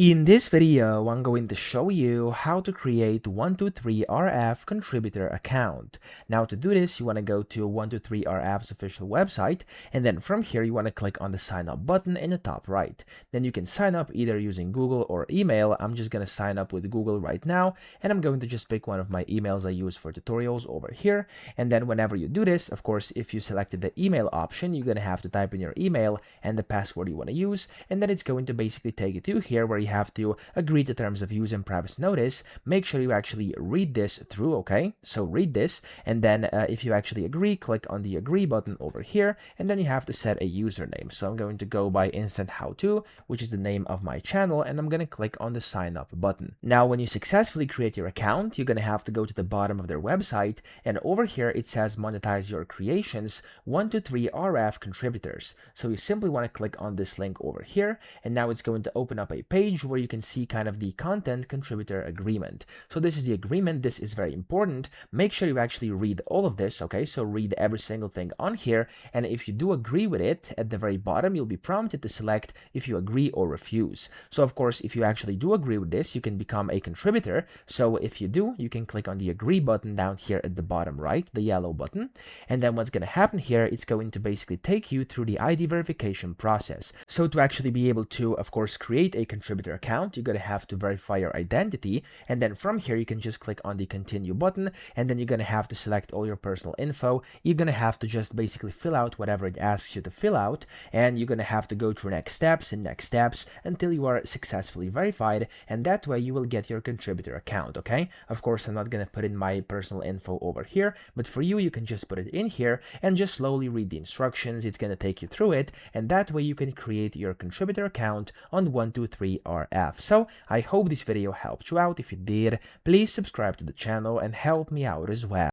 In this video, I'm going to show you how to create 123RF contributor account. Now to do this, you want to go to 123RF's official website, and then from here you want to click on the sign up button in the top right. Then you can sign up either using Google or email. I'm just going to sign up with Google right now, and I'm going to just pick one of my emails I use for tutorials over here. And then whenever you do this, of course, if you selected the email option, you're going to have to type in your email and the password you want to use, and then it's going to basically take you to here where you have to agree to terms of use and privacy notice. Make sure you actually read this through, okay? So read this, and then if you actually agree, click on the agree button over here, and then you have to set a username. So I'm going to go by Instant How To, which is the name of my channel, and I'm going to click on the sign up button. Now, when you successfully create your account, you're going to have to go to the bottom of their website, and over here it says monetize your creations 123RF contributors. So you simply want to click on this link over here, and now it's going to open up a page where you can see kind of the content contributor agreement. So this is the agreement. This is very important. Make sure you actually read all of this, okay? So read every single thing on here, and if you do agree with it, at the very bottom you'll be prompted to select if you agree or refuse. So of course, if you actually do agree with this, you can become a contributor. So if you do, you can click on the agree button down here at the bottom right, the yellow button, and then what's going to happen here, it's going to basically take you through the ID verification process. So to actually be able to, of course, create a contributor account, you're going to have to verify your identity, and then from here you can just click on the continue button, and then you're going to have to select all your personal info. You're going to have to just basically fill out whatever it asks you to fill out, and you're going to have to go through next steps until you are successfully verified, and that way you will get your contributor account, okay? Of course, I'm not going to put in my personal info over here, but for you, you can just put it in here and just slowly read the instructions. It's going to take you through it, and that way you can create your contributor account on 123RF. So I hope this video helped you out. If it did, please subscribe to the channel and help me out as well.